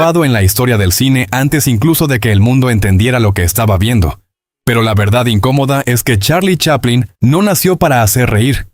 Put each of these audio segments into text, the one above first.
grabado en la historia del cine antes incluso de que el mundo entendiera lo que estaba viendo. Pero la verdad incómoda es que Charlie Chaplin no nació para hacer reír.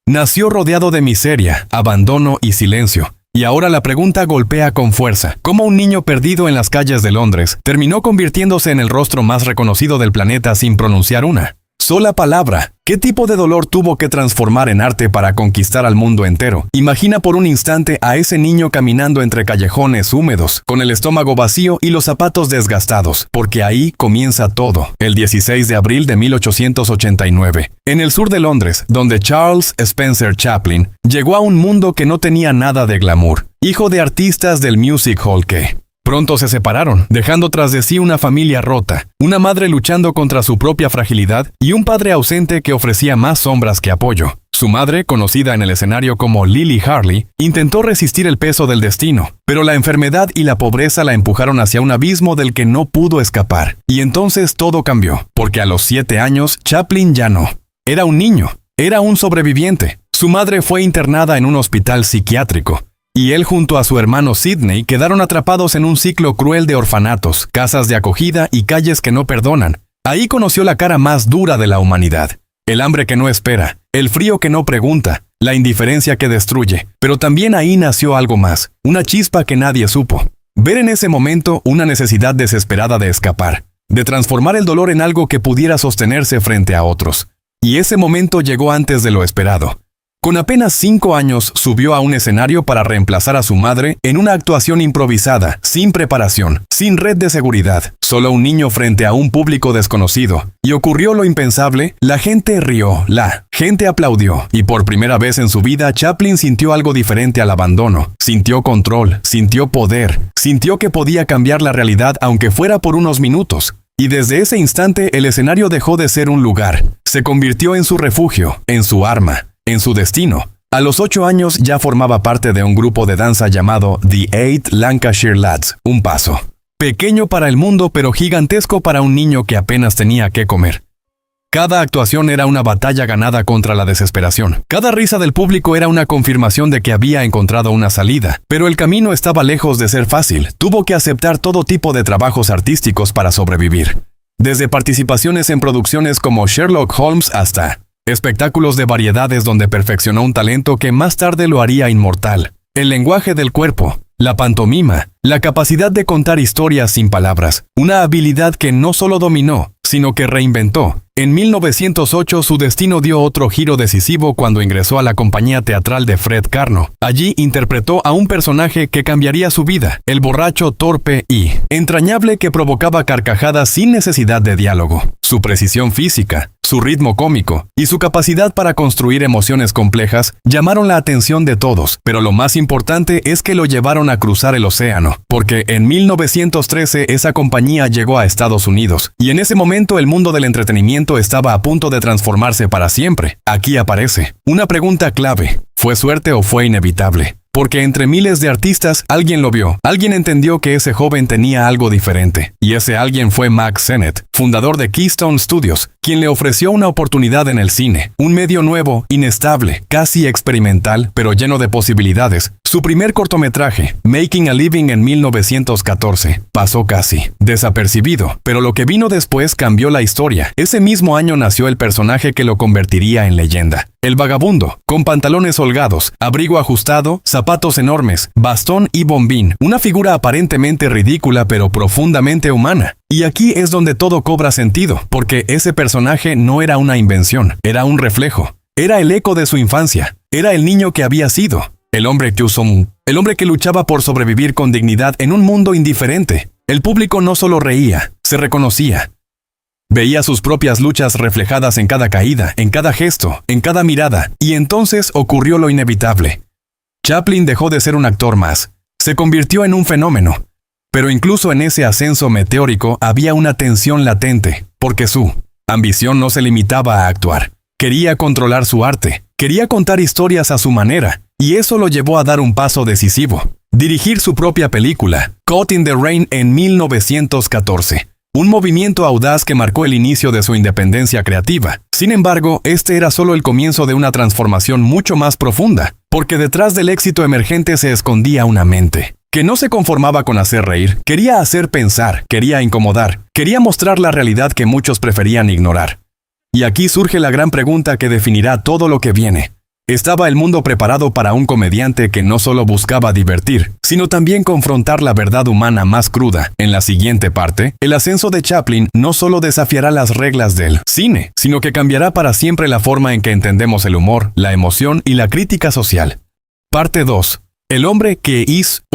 Nació rodeado de miseria, abandono y silencio. Y ahora la pregunta golpea con fuerza. ¿Cómo un niño perdido en las calles de Londres terminó convirtiéndose en el rostro más reconocido del planeta sin pronunciar una sola palabra? ¿Qué tipo de dolor tuvo que transformar en arte para conquistar al mundo entero? Imagina por un instante a ese niño caminando entre callejones húmedos, con el estómago vacío y los zapatos desgastados, porque ahí comienza todo. El 16 de abril de 1889, en el sur de Londres, donde Charles Spencer Chaplin llegó a un mundo que no tenía nada de glamour, hijo de artistas del music hall que pronto se separaron, dejando tras de sí una familia rota, una madre luchando contra su propia fragilidad y un padre ausente que ofrecía más sombras que apoyo. Su madre, conocida en el escenario como Lily Harley, intentó resistir el peso del destino, pero la enfermedad y la pobreza la empujaron hacia un abismo del que no pudo escapar. Y entonces todo cambió, porque a los 7 años, Chaplin ya no era un niño, era un sobreviviente. Su madre fue internada en un hospital psiquiátrico, y él junto a su hermano Sidney quedaron atrapados en un ciclo cruel de orfanatos, casas de acogida y calles que no perdonan. Ahí conoció la cara más dura de la humanidad. El hambre que no espera, el frío que no pregunta, la indiferencia que destruye. Pero también ahí nació algo más, una chispa que nadie supo. Ver en ese momento una necesidad desesperada de escapar, de transformar el dolor en algo que pudiera sostenerse frente a otros. Y ese momento llegó antes de lo esperado. Con apenas 5 años subió a un escenario para reemplazar a su madre en una actuación improvisada, sin preparación, sin red de seguridad, solo un niño frente a un público desconocido. Y ocurrió lo impensable, la gente rió, la gente aplaudió, y por primera vez en su vida Chaplin sintió algo diferente al abandono, sintió control, sintió poder, sintió que podía cambiar la realidad aunque fuera por unos minutos. Y desde ese instante el escenario dejó de ser un lugar, se convirtió en su refugio, en su arma, en su destino. A los 8 años ya formaba parte de un grupo de danza llamado The 8 Lancashire Lads, un paso pequeño para el mundo pero gigantesco para un niño que apenas tenía que comer. Cada actuación era una batalla ganada contra la desesperación. Cada risa del público era una confirmación de que había encontrado una salida. Pero el camino estaba lejos de ser fácil. Tuvo que aceptar todo tipo de trabajos artísticos para sobrevivir. Desde participaciones en producciones como Sherlock Holmes hasta espectáculos de variedades donde perfeccionó un talento que más tarde lo haría inmortal. El lenguaje del cuerpo, la pantomima, la capacidad de contar historias sin palabras. Una habilidad que no solo dominó, sino que reinventó. En 1908 su destino dio otro giro decisivo cuando ingresó a la compañía teatral de Fred Karno. Allí interpretó a un personaje que cambiaría su vida, el borracho torpe y entrañable que provocaba carcajadas sin necesidad de diálogo. Su precisión física, su ritmo cómico y su capacidad para construir emociones complejas llamaron la atención de todos, pero lo más importante es que lo llevaron a cruzar el océano, porque en 1913 esa compañía llegó a Estados Unidos, y en ese momento el mundo del entretenimiento estaba a punto de transformarse para siempre. Aquí aparece una pregunta clave: ¿fue suerte o fue inevitable? Porque entre miles de artistas, alguien lo vio, alguien entendió que ese joven tenía algo diferente. Y ese alguien fue Mack Sennett, fundador de Keystone Studios, quien le ofreció una oportunidad en el cine, un medio nuevo, inestable, casi experimental, pero lleno de posibilidades. Su primer cortometraje, Making a Living en 1914, pasó casi desapercibido, pero lo que vino después cambió la historia. Ese mismo año nació el personaje que lo convertiría en leyenda. El vagabundo, con pantalones holgados, abrigo ajustado, zapatos enormes, bastón y bombín, una figura aparentemente ridícula pero profundamente humana. Y aquí es donde todo cobra sentido, porque ese personaje no era una invención, era un reflejo, era el eco de su infancia, era el niño que había sido, el hombre que luchaba por sobrevivir con dignidad en un mundo indiferente. El público no solo reía, se reconocía. Veía sus propias luchas reflejadas en cada caída, en cada gesto, en cada mirada, y entonces ocurrió lo inevitable. Chaplin dejó de ser un actor más, se convirtió en un fenómeno. Pero incluso en ese ascenso meteórico había una tensión latente, porque su ambición no se limitaba a actuar. Quería controlar su arte, quería contar historias a su manera, y eso lo llevó a dar un paso decisivo: dirigir su propia película, Caught in the Rain, en 1914. Un movimiento audaz que marcó el inicio de su independencia creativa. Sin embargo, este era solo el comienzo de una transformación mucho más profunda, porque detrás del éxito emergente se escondía una mente que no se conformaba con hacer reír, quería hacer pensar, quería incomodar, quería mostrar la realidad que muchos preferían ignorar. Y aquí surge la gran pregunta que definirá todo lo que viene. ¿Estaba el mundo preparado para un comediante que no solo buscaba divertir, sino también confrontar la verdad humana más cruda? En la siguiente parte, el ascenso de Chaplin no solo desafiará las reglas del cine, sino que cambiará para siempre la forma en que entendemos el humor, la emoción y la crítica social. Parte 2. El hombre que hizo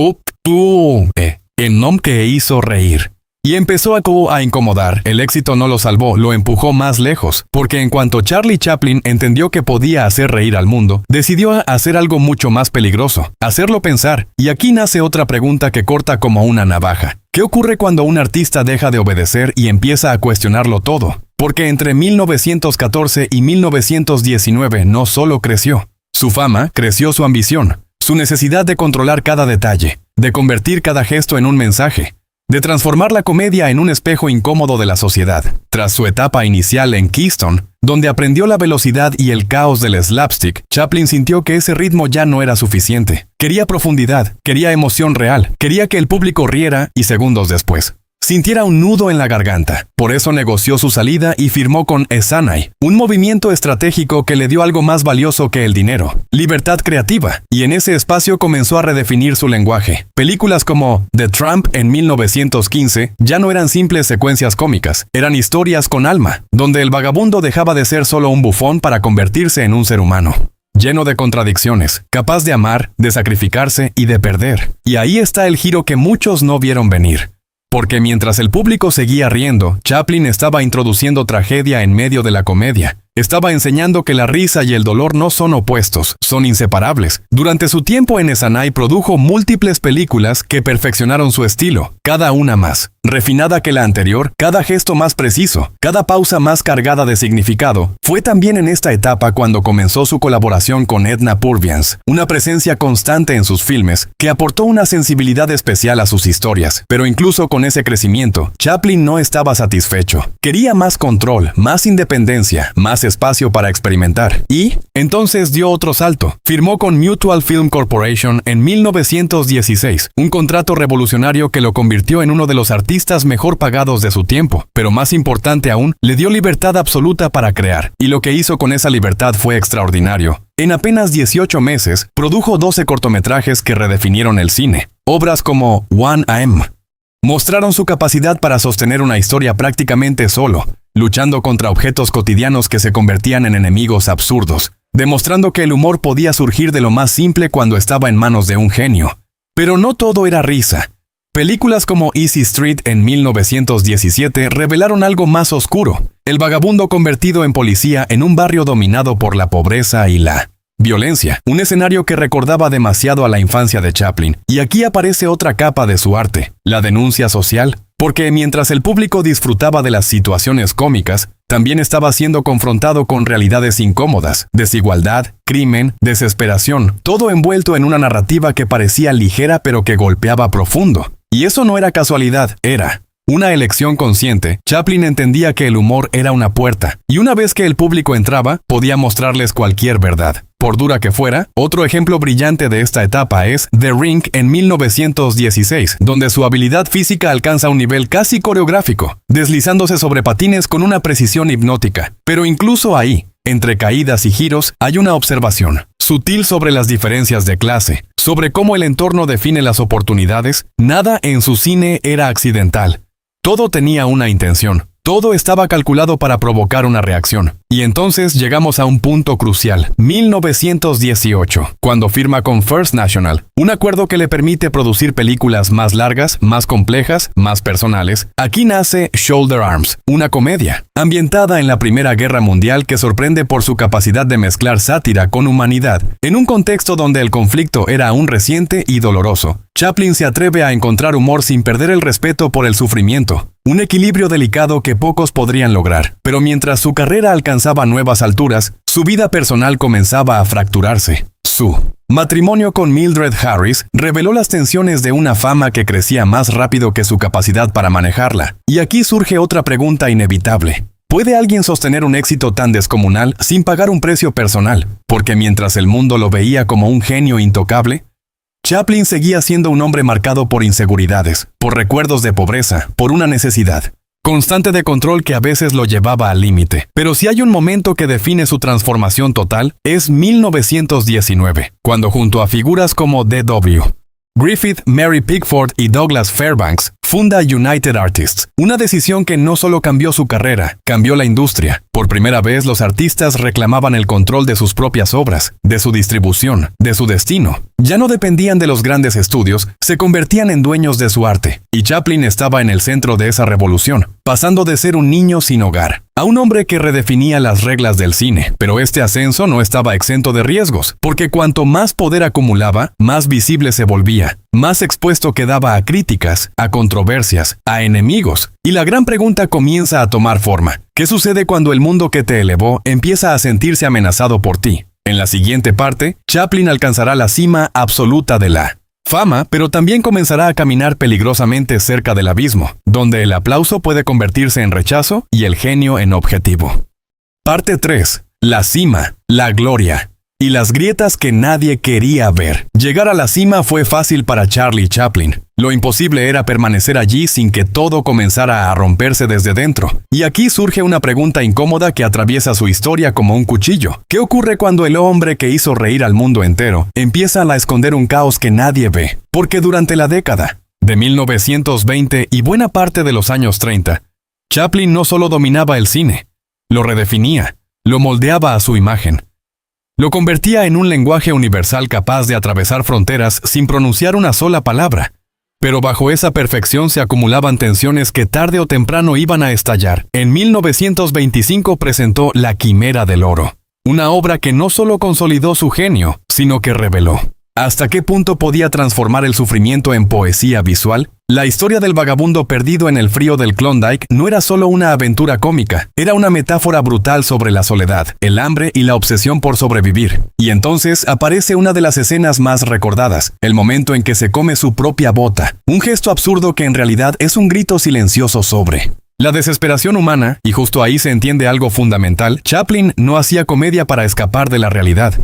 reír. Y empezó a incomodar. El éxito no lo salvó, lo empujó más lejos, porque en cuanto Charlie Chaplin entendió que podía hacer reír al mundo, decidió hacer algo mucho más peligroso, hacerlo pensar. Y aquí nace otra pregunta que corta como una navaja. ¿Qué ocurre cuando un artista deja de obedecer y empieza a cuestionarlo todo? Porque entre 1914 y 1919 no solo creció su fama, creció su ambición, su necesidad de controlar cada detalle, de convertir cada gesto en un mensaje, de transformar la comedia en un espejo incómodo de la sociedad. Tras su etapa inicial en Keystone, donde aprendió la velocidad y el caos del slapstick, Chaplin sintió que ese ritmo ya no era suficiente. Quería profundidad, quería emoción real, quería que el público riera y segundos después sintiera un nudo en la garganta. Por eso negoció su salida y firmó con Essanay, un movimiento estratégico que le dio algo más valioso que el dinero: libertad creativa. Y en ese espacio comenzó a redefinir su lenguaje. Películas como The Tramp en 1915 ya no eran simples secuencias cómicas, eran historias con alma, donde el vagabundo dejaba de ser solo un bufón para convertirse en un ser humano, lleno de contradicciones, capaz de amar, de sacrificarse y de perder. Y ahí está el giro que muchos no vieron venir. Porque mientras el público seguía riendo, Chaplin estaba introduciendo tragedia en medio de la comedia. Estaba enseñando que la risa y el dolor no son opuestos, son inseparables. Durante su tiempo en Essanay produjo múltiples películas que perfeccionaron su estilo, cada una más refinada que la anterior, cada gesto más preciso, cada pausa más cargada de significado. Fue también en esta etapa cuando comenzó su colaboración con Edna Purviance, una presencia constante en sus filmes que aportó una sensibilidad especial a sus historias. Pero incluso con ese crecimiento, Chaplin no estaba satisfecho. Quería más control, más independencia, más espacio para experimentar. Y entonces dio otro salto. Firmó con Mutual Film Corporation en 1916, un contrato revolucionario que lo convirtió en uno de los artistas mejor pagados de su tiempo. Pero más importante aún, le dio libertad absoluta para crear. Y lo que hizo con esa libertad fue extraordinario. En apenas 18 meses, produjo 12 cortometrajes que redefinieron el cine. Obras como 1AM mostraron su capacidad para sostener una historia prácticamente solo, luchando contra objetos cotidianos que se convertían en enemigos absurdos, demostrando que el humor podía surgir de lo más simple cuando estaba en manos de un genio. Pero no todo era risa. Películas como Easy Street en 1917 revelaron algo más oscuro: el vagabundo convertido en policía en un barrio dominado por la pobreza y la violencia, un escenario que recordaba demasiado a la infancia de Chaplin. Y aquí aparece otra capa de su arte: la denuncia social. Porque mientras el público disfrutaba de las situaciones cómicas, también estaba siendo confrontado con realidades incómodas: desigualdad, crimen, desesperación, todo envuelto en una narrativa que parecía ligera pero que golpeaba profundo. Y eso no era casualidad, era una elección consciente. Chaplin entendía que el humor era una puerta, y una vez que el público entraba, podía mostrarles cualquier verdad, por dura que fuera. Otro ejemplo brillante de esta etapa es The Ring en 1916, donde su habilidad física alcanza un nivel casi coreográfico, deslizándose sobre patines con una precisión hipnótica. Pero incluso ahí, entre caídas y giros, hay una observación sutil sobre las diferencias de clase, sobre cómo el entorno define las oportunidades. Nada en su cine era accidental. Todo tenía una intención. Todo estaba calculado para provocar una reacción. Y entonces llegamos a un punto crucial: 1918, cuando firma con First National, un acuerdo que le permite producir películas más largas, más complejas, más personales. Aquí nace Shoulder Arms, una comedia ambientada en la Primera Guerra Mundial que sorprende por su capacidad de mezclar sátira con humanidad. En un contexto donde el conflicto era aún reciente y doloroso, Chaplin se atreve a encontrar humor sin perder el respeto por el sufrimiento, un equilibrio delicado que pocos podrían lograr. Pero mientras su carrera alcanzaba nuevas alturas, su vida personal comenzaba a fracturarse. Su matrimonio con Mildred Harris reveló las tensiones de una fama que crecía más rápido que su capacidad para manejarla. Y aquí surge otra pregunta inevitable: ¿puede alguien sostener un éxito tan descomunal sin pagar un precio personal? Porque mientras el mundo lo veía como un genio intocable, Chaplin seguía siendo un hombre marcado por inseguridades, por recuerdos de pobreza, por una necesidad constante de control que a veces lo llevaba al límite. Pero si hay un momento que define su transformación total, es 1919, cuando junto a figuras como D.W. Griffith, Mary Pickford y Douglas Fairbanks, funda United Artists, una decisión que no solo cambió su carrera, cambió la industria. Por primera vez los artistas reclamaban el control de sus propias obras, de su distribución, de su destino. Ya no dependían de los grandes estudios, se convertían en dueños de su arte, y Chaplin estaba en el centro de esa revolución, pasando de ser un niño sin hogar a un hombre que redefinía las reglas del cine. Pero este ascenso no estaba exento de riesgos, porque cuanto más poder acumulaba, más visible se volvía, más expuesto quedaba a críticas, a controversias, a enemigos. Y la gran pregunta comienza a tomar forma. ¿Qué sucede cuando el mundo que te elevó empieza a sentirse amenazado por ti? En la siguiente parte, Chaplin alcanzará la cima absoluta de la fama, pero también comenzará a caminar peligrosamente cerca del abismo, donde el aplauso puede convertirse en rechazo y el genio en objetivo. Parte 3. La cima, la gloria y las grietas que nadie quería ver. Llegar a la cima fue fácil para Charlie Chaplin. Lo imposible era permanecer allí sin que todo comenzara a romperse desde dentro. Y aquí surge una pregunta incómoda que atraviesa su historia como un cuchillo. ¿Qué ocurre cuando el hombre que hizo reír al mundo entero empieza a esconder un caos que nadie ve? Porque durante la década de 1920 y buena parte de los años 30, Chaplin no solo dominaba el cine, lo redefinía, lo moldeaba a su imagen. Lo convertía en un lenguaje universal capaz de atravesar fronteras sin pronunciar una sola palabra. Pero bajo esa perfección se acumulaban tensiones que tarde o temprano iban a estallar. En 1925 presentó La Quimera del Oro, una obra que no solo consolidó su genio, sino que reveló hasta qué punto podía transformar el sufrimiento en poesía visual. La historia del vagabundo perdido en el frío del Klondike no era solo una aventura cómica, era una metáfora brutal sobre la soledad, el hambre y la obsesión por sobrevivir. Y entonces aparece una de las escenas más recordadas, el momento en que se come su propia bota, un gesto absurdo que en realidad es un grito silencioso sobre la desesperación humana, y justo ahí se entiende algo fundamental. Chaplin no hacía comedia para escapar de la realidad.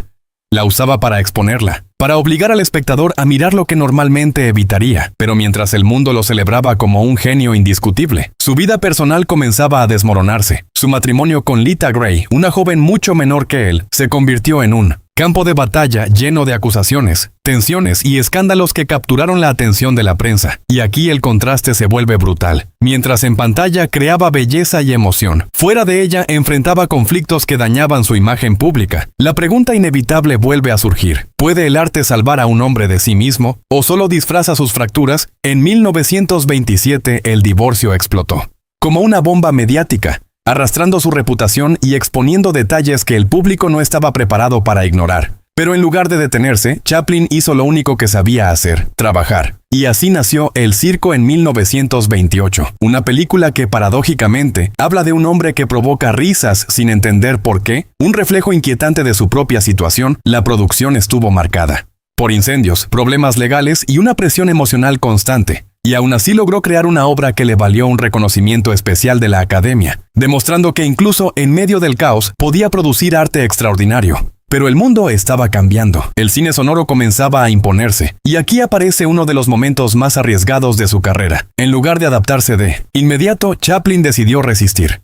La usaba para exponerla, para obligar al espectador a mirar lo que normalmente evitaría. Pero mientras el mundo lo celebraba como un genio indiscutible, su vida personal comenzaba a desmoronarse. Su matrimonio con Lita Grey, una joven mucho menor que él, se convirtió en un campo de batalla lleno de acusaciones, tensiones y escándalos que capturaron la atención de la prensa. Y aquí el contraste se vuelve brutal. Mientras en pantalla creaba belleza y emoción, fuera de ella enfrentaba conflictos que dañaban su imagen pública. La pregunta inevitable vuelve a surgir. ¿Puede el arte salvar a un hombre de sí mismo o solo disfraza sus fracturas? En 1927 el divorcio explotó como una bomba mediática, arrastrando su reputación y exponiendo detalles que el público no estaba preparado para ignorar. Pero en lugar de detenerse, Chaplin hizo lo único que sabía hacer: trabajar. Y así nació El Circo en 1928, una película que paradójicamente habla de un hombre que provoca risas sin entender por qué. Un reflejo inquietante de su propia situación. La producción estuvo marcada por incendios, problemas legales y una presión emocional constante. Y aún así logró crear una obra que le valió un reconocimiento especial de la Academia, demostrando que incluso en medio del caos podía producir arte extraordinario. Pero el mundo estaba cambiando. El cine sonoro comenzaba a imponerse. Y aquí aparece uno de los momentos más arriesgados de su carrera. En lugar de adaptarse de inmediato, Chaplin decidió resistir.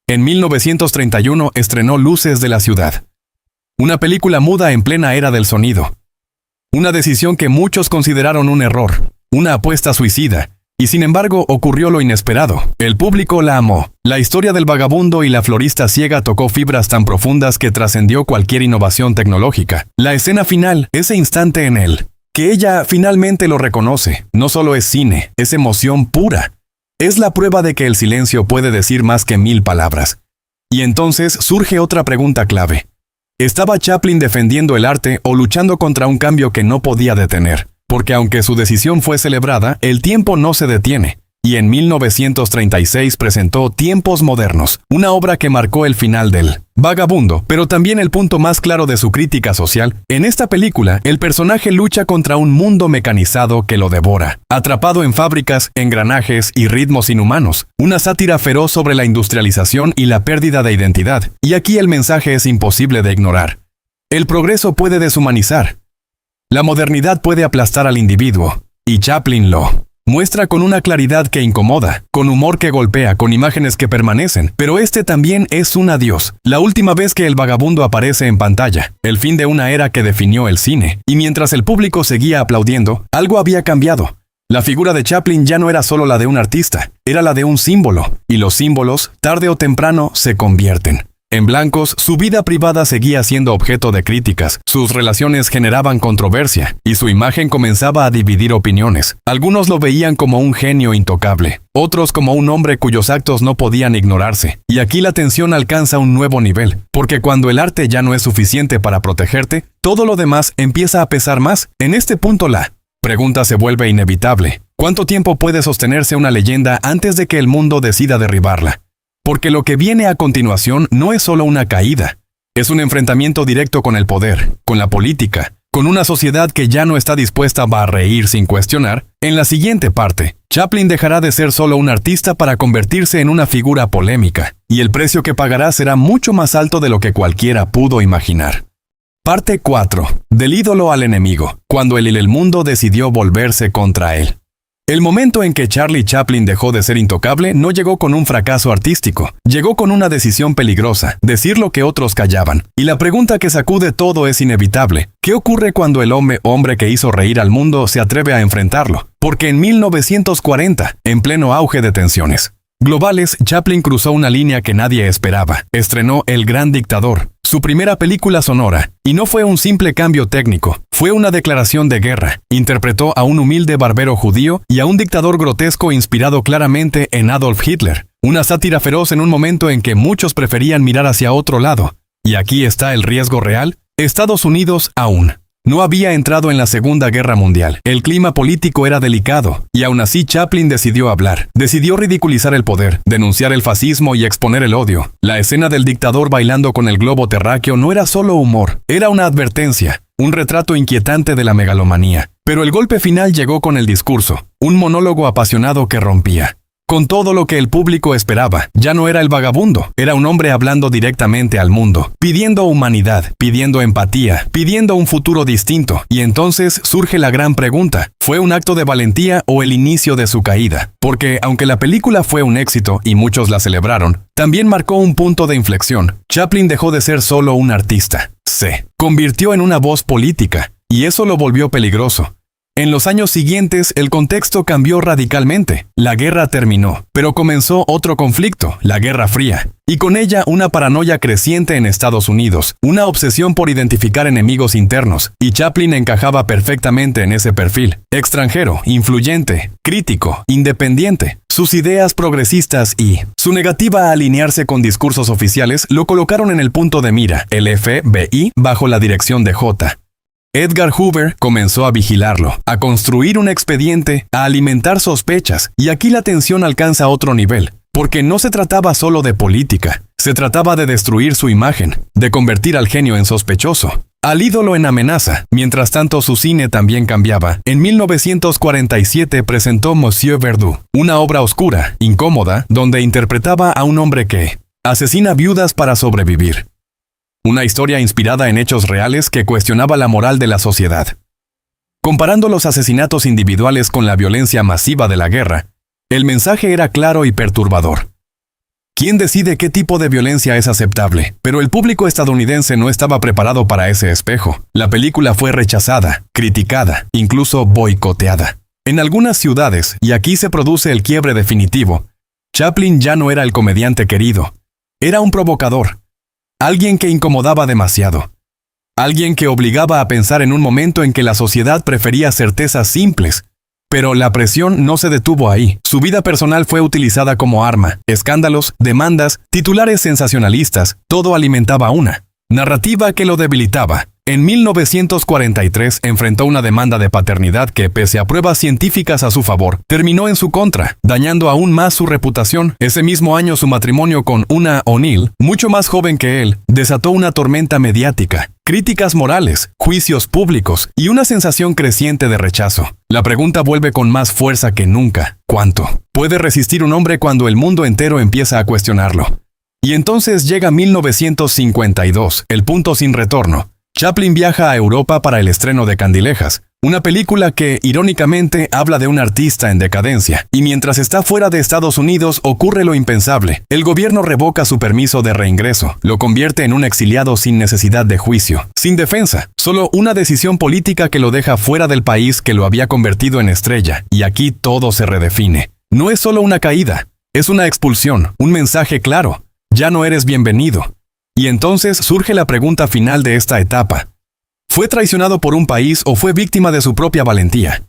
En 1931 estrenó Luces de la Ciudad, una película muda en plena era del sonido. Una decisión que muchos consideraron un error, una apuesta suicida, y sin embargo ocurrió lo inesperado. El público la amó. La historia del vagabundo y la florista ciega tocó fibras tan profundas que trascendió cualquier innovación tecnológica. La escena final, ese instante en él, que ella finalmente lo reconoce, no solo es cine, es emoción pura. Es la prueba de que el silencio puede decir más que 1000 palabras. Y entonces surge otra pregunta clave. ¿Estaba Chaplin defendiendo el arte o luchando contra un cambio que no podía detener? Porque aunque su decisión fue celebrada, el tiempo no se detiene. Y en 1936 presentó Tiempos Modernos, una obra que marcó el final del vagabundo, pero también el punto más claro de su crítica social. En esta película, el personaje lucha contra un mundo mecanizado que lo devora, atrapado en fábricas, engranajes y ritmos inhumanos. Una sátira feroz sobre la industrialización y la pérdida de identidad. Y aquí el mensaje es imposible de ignorar. El progreso puede deshumanizar, La modernidad puede aplastar al individuo, y Chaplin lo muestra con una claridad que incomoda, con humor que golpea, con imágenes que permanecen, pero este también es un adiós. La última vez que el vagabundo aparece en pantalla, el fin de una era que definió el cine, y mientras el público seguía aplaudiendo, algo había cambiado. La figura de Chaplin ya no era solo la de un artista, era la de un símbolo, y los símbolos, tarde o temprano, se convierten en blancos. Su vida privada seguía siendo objeto de críticas, sus relaciones generaban controversia, y su imagen comenzaba a dividir opiniones. Algunos lo veían como un genio intocable, otros como un hombre cuyos actos no podían ignorarse. Y aquí la tensión alcanza un nuevo nivel, porque cuando el arte ya no es suficiente para protegerte, todo lo demás empieza a pesar más. En este punto la pregunta se vuelve inevitable. ¿Cuánto tiempo puede sostenerse una leyenda antes de que el mundo decida derribarla? Porque lo que viene a continuación no es solo una caída, es un enfrentamiento directo con el poder, con la política, con una sociedad que ya no está dispuesta a reír sin cuestionar. En la siguiente parte, Chaplin dejará de ser solo un artista para convertirse en una figura polémica, y el precio que pagará será mucho más alto de lo que cualquiera pudo imaginar. Parte 4. Del ídolo al enemigo, cuando el mundo decidió volverse contra él. El momento en que Charlie Chaplin dejó de ser intocable no llegó con un fracaso artístico, llegó con una decisión peligrosa, decir lo que otros callaban. Y la pregunta que sacude todo es inevitable. ¿Qué ocurre cuando el hombre que hizo reír al mundo se atreve a enfrentarlo? Porque en 1940, en pleno auge de tensiones globales, Chaplin cruzó una línea que nadie esperaba. Estrenó El Gran Dictador, su primera película sonora, y no fue un simple cambio técnico, fue una declaración de guerra. Interpretó a un humilde barbero judío y a un dictador grotesco inspirado claramente en Adolf Hitler, una sátira feroz en un momento en que muchos preferían mirar hacia otro lado. Y aquí está el riesgo real. Estados Unidos aún no había entrado en la Segunda Guerra Mundial. El clima político era delicado, y aún así Chaplin decidió hablar. Decidió ridiculizar el poder, denunciar el fascismo y exponer el odio. La escena del dictador bailando con el globo terráqueo no era solo humor, era una advertencia, un retrato inquietante de la megalomanía. Pero el golpe final llegó con el discurso, un monólogo apasionado que rompía con todo lo que el público esperaba. Ya no era el vagabundo, era un hombre hablando directamente al mundo, pidiendo humanidad, pidiendo empatía, pidiendo un futuro distinto. Y entonces surge la gran pregunta, ¿fue un acto de valentía o el inicio de su caída? Porque aunque la película fue un éxito y muchos la celebraron, también marcó un punto de inflexión. Chaplin dejó de ser solo un artista, se convirtió en una voz política, y eso lo volvió peligroso. En los años siguientes, el contexto cambió radicalmente. La guerra terminó, pero comenzó otro conflicto, la Guerra Fría, y con ella una paranoia creciente en Estados Unidos, una obsesión por identificar enemigos internos, y Chaplin encajaba perfectamente en ese perfil. Extranjero, influyente, crítico, independiente. Sus ideas progresistas y su negativa a alinearse con discursos oficiales lo colocaron en el punto de mira. El FBI, bajo la dirección de J. Edgar Hoover, comenzó a vigilarlo, a construir un expediente, a alimentar sospechas, y aquí la tensión alcanza otro nivel, porque no se trataba solo de política, se trataba de destruir su imagen, de convertir al genio en sospechoso, al ídolo en amenaza. Mientras tanto, su cine también cambiaba. En 1947 presentó Monsieur Verdoux, una obra oscura, incómoda, donde interpretaba a un hombre que asesina viudas para sobrevivir. Una historia inspirada en hechos reales que cuestionaba la moral de la sociedad. Comparando los asesinatos individuales con la violencia masiva de la guerra, el mensaje era claro y perturbador. ¿Quién decide qué tipo de violencia es aceptable? Pero el público estadounidense no estaba preparado para ese espejo. La película fue rechazada, criticada, incluso boicoteada. En algunas ciudades, y aquí se produce el quiebre definitivo, Chaplin ya no era el comediante querido. Era un provocador. Alguien que incomodaba demasiado. Alguien que obligaba a pensar en un momento en que la sociedad prefería certezas simples. Pero la presión no se detuvo ahí. Su vida personal fue utilizada como arma. Escándalos, demandas, titulares sensacionalistas, todo alimentaba una narrativa que lo debilitaba. En 1943 enfrentó una demanda de paternidad que, pese a pruebas científicas a su favor, terminó en su contra, dañando aún más su reputación. Ese mismo año su matrimonio con Una O'Neill, mucho más joven que él, desató una tormenta mediática, críticas morales, juicios públicos y una sensación creciente de rechazo. La pregunta vuelve con más fuerza que nunca. ¿Cuánto puede resistir un hombre cuando el mundo entero empieza a cuestionarlo? Y entonces llega 1952, el punto sin retorno. Chaplin viaja a Europa para el estreno de Candilejas, una película que, irónicamente, habla de un artista en decadencia, y mientras está fuera de Estados Unidos ocurre lo impensable. El gobierno revoca su permiso de reingreso, lo convierte en un exiliado sin necesidad de juicio, sin defensa, solo una decisión política que lo deja fuera del país que lo había convertido en estrella, y aquí todo se redefine. No es solo una caída, es una expulsión, un mensaje claro, ya no eres bienvenido. Y entonces surge la pregunta final de esta etapa. ¿Fue traicionado por un país o fue víctima de su propia valentía?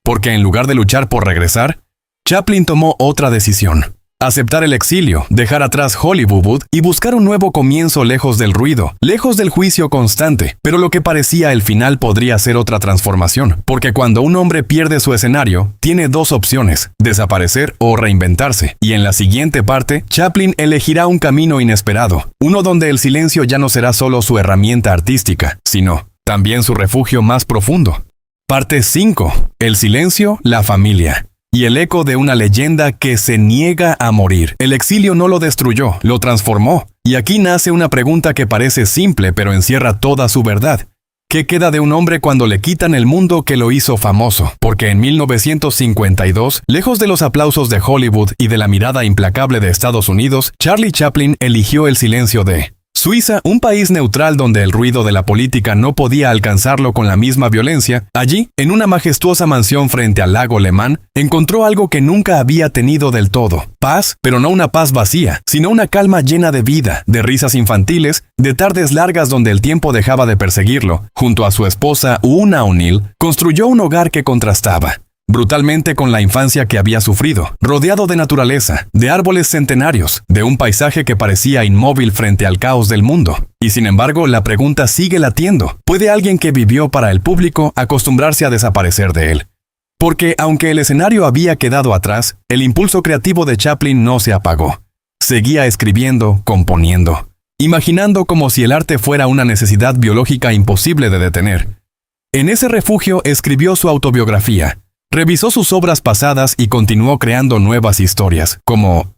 Porque en lugar de luchar por regresar, Chaplin tomó otra decisión. Aceptar el exilio, dejar atrás Hollywood y buscar un nuevo comienzo lejos del ruido, lejos del juicio constante. Pero lo que parecía el final podría ser otra transformación, porque cuando un hombre pierde su escenario, tiene dos opciones, desaparecer o reinventarse. Y en la siguiente parte, Chaplin elegirá un camino inesperado, uno donde el silencio ya no será solo su herramienta artística, sino también su refugio más profundo. Parte 5. El silencio, la familia. Y el eco de una leyenda que se niega a morir. El exilio no lo destruyó, lo transformó. Y aquí nace una pregunta que parece simple, pero encierra toda su verdad. ¿Qué queda de un hombre cuando le quitan el mundo que lo hizo famoso? Porque en 1952, lejos de los aplausos de Hollywood y de la mirada implacable de Estados Unidos, Charlie Chaplin eligió el silencio de Suiza, un país neutral donde el ruido de la política no podía alcanzarlo con la misma violencia. Allí, en una majestuosa mansión frente al lago Le Mans, encontró algo que nunca había tenido del todo. Paz, pero no una paz vacía, sino una calma llena de vida, de risas infantiles, de tardes largas donde el tiempo dejaba de perseguirlo. Junto a su esposa, Una O'Neill, construyó un hogar que contrastaba brutalmente con la infancia que había sufrido, rodeado de naturaleza, de árboles centenarios, de un paisaje que parecía inmóvil frente al caos del mundo. Y sin embargo, la pregunta sigue latiendo. ¿Puede alguien que vivió para el público acostumbrarse a desaparecer de él? Porque aunque el escenario había quedado atrás, el impulso creativo de Chaplin no se apagó. Seguía escribiendo, componiendo, imaginando como si el arte fuera una necesidad biológica imposible de detener. En ese refugio escribió su autobiografía. Revisó sus obras pasadas y continuó creando nuevas historias, como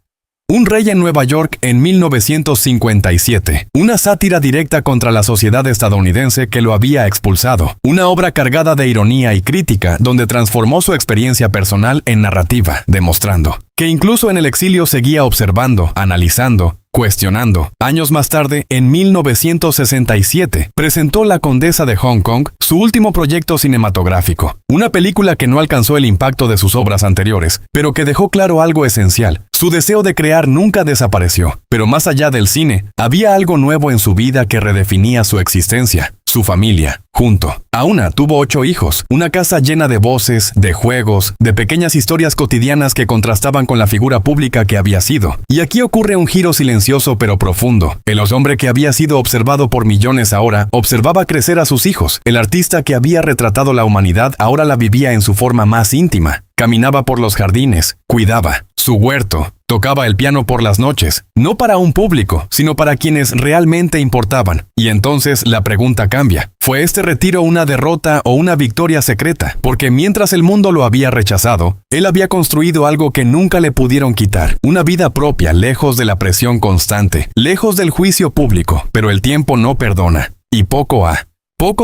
Un rey en Nueva York en 1957, una sátira directa contra la sociedad estadounidense que lo había expulsado, una obra cargada de ironía y crítica donde transformó su experiencia personal en narrativa, demostrando que incluso en el exilio seguía observando, analizando, cuestionando. Años más tarde, en 1967, presentó La Condesa de Hong Kong, su último proyecto cinematográfico. Una película que no alcanzó el impacto de sus obras anteriores, pero que dejó claro algo esencial. Su deseo de crear nunca desapareció, pero más allá del cine, había algo nuevo en su vida que redefinía su existencia. Su familia, junto. Auna tuvo 8 hijos, una casa llena de voces, de juegos, de pequeñas historias cotidianas que contrastaban con la figura pública que había sido. Y aquí ocurre un giro silencioso pero profundo. El hombre que había sido observado por millones ahora, observaba crecer a sus hijos. El artista que había retratado la humanidad ahora la vivía en su forma más íntima. Caminaba por los jardines, cuidaba su huerto, tocaba el piano por las noches, no para un público, sino para quienes realmente importaban. Y entonces la pregunta cambia. ¿Fue este retiro una derrota o una victoria secreta? Porque mientras el mundo lo había rechazado, él había construido algo que nunca le pudieron quitar. Una vida propia, lejos de la presión constante, lejos del juicio público. Pero el tiempo no perdona. Y poco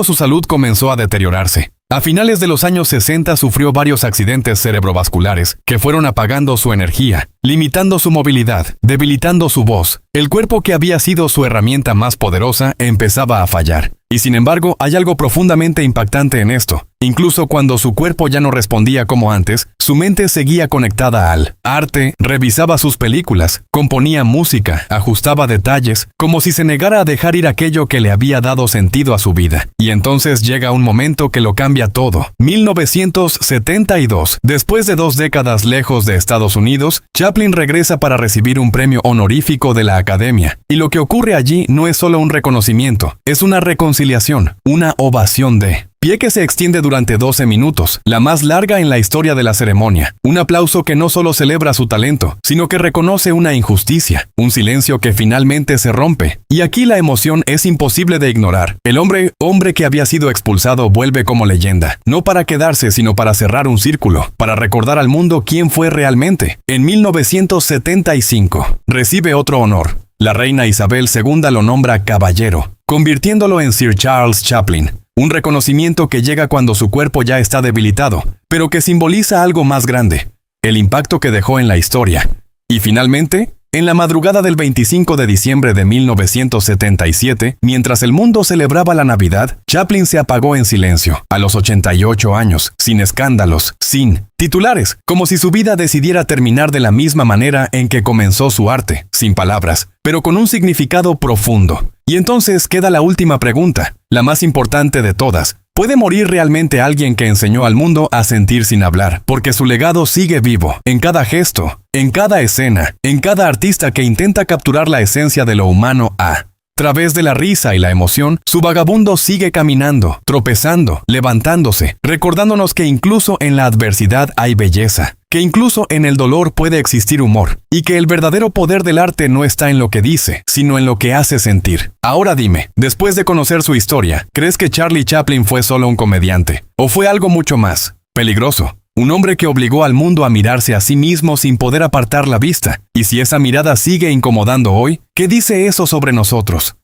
su salud comenzó a deteriorarse. A finales de los años 60 sufrió varios accidentes cerebrovasculares que fueron apagando su energía, limitando su movilidad, debilitando su voz. El cuerpo que había sido su herramienta más poderosa empezaba a fallar. Y sin embargo, hay algo profundamente impactante en esto. Incluso cuando su cuerpo ya no respondía como antes, su mente seguía conectada al arte, revisaba sus películas, componía música, ajustaba detalles, como si se negara a dejar ir aquello que le había dado sentido a su vida. Y entonces llega un momento que lo cambia todo. 1972. Después de 2 décadas lejos de Estados Unidos, Chaplin regresa para recibir un premio honorífico de la Academia. Y lo que ocurre allí no es solo un reconocimiento, es una reconciliación, una ovación de pie que se extiende durante 12 minutos, la más larga en la historia de la ceremonia. Un aplauso que no solo celebra su talento, sino que reconoce una injusticia, un silencio que finalmente se rompe. Y aquí la emoción es imposible de ignorar. El hombre que había sido expulsado vuelve como leyenda, no para quedarse, sino para cerrar un círculo, para recordar al mundo quién fue realmente. En 1975, recibe otro honor. La reina Isabel II lo nombra caballero, convirtiéndolo en Sir Charles Chaplin. Un reconocimiento que llega cuando su cuerpo ya está debilitado, pero que simboliza algo más grande, el impacto que dejó en la historia. Y finalmente, en la madrugada del 25 de diciembre de 1977, mientras el mundo celebraba la Navidad, Chaplin se apagó en silencio, a los 88 años, sin escándalos, sin titulares, como si su vida decidiera terminar de la misma manera en que comenzó su arte, sin palabras, pero con un significado profundo. Y entonces queda la última pregunta, la más importante de todas. ¿Puede morir realmente alguien que enseñó al mundo a sentir sin hablar? Porque su legado sigue vivo, en cada gesto, en cada escena, en cada artista que intenta capturar la esencia de lo humano a través de la risa y la emoción, su vagabundo sigue caminando, tropezando, levantándose, recordándonos que incluso en la adversidad hay belleza, que incluso en el dolor puede existir humor, y que el verdadero poder del arte no está en lo que dice, sino en lo que hace sentir. Ahora dime, después de conocer su historia, ¿crees que Charlie Chaplin fue solo un comediante? ¿O fue algo mucho más peligroso? Un hombre que obligó al mundo a mirarse a sí mismo sin poder apartar la vista. Y si esa mirada sigue incomodando hoy, ¿qué dice eso sobre nosotros?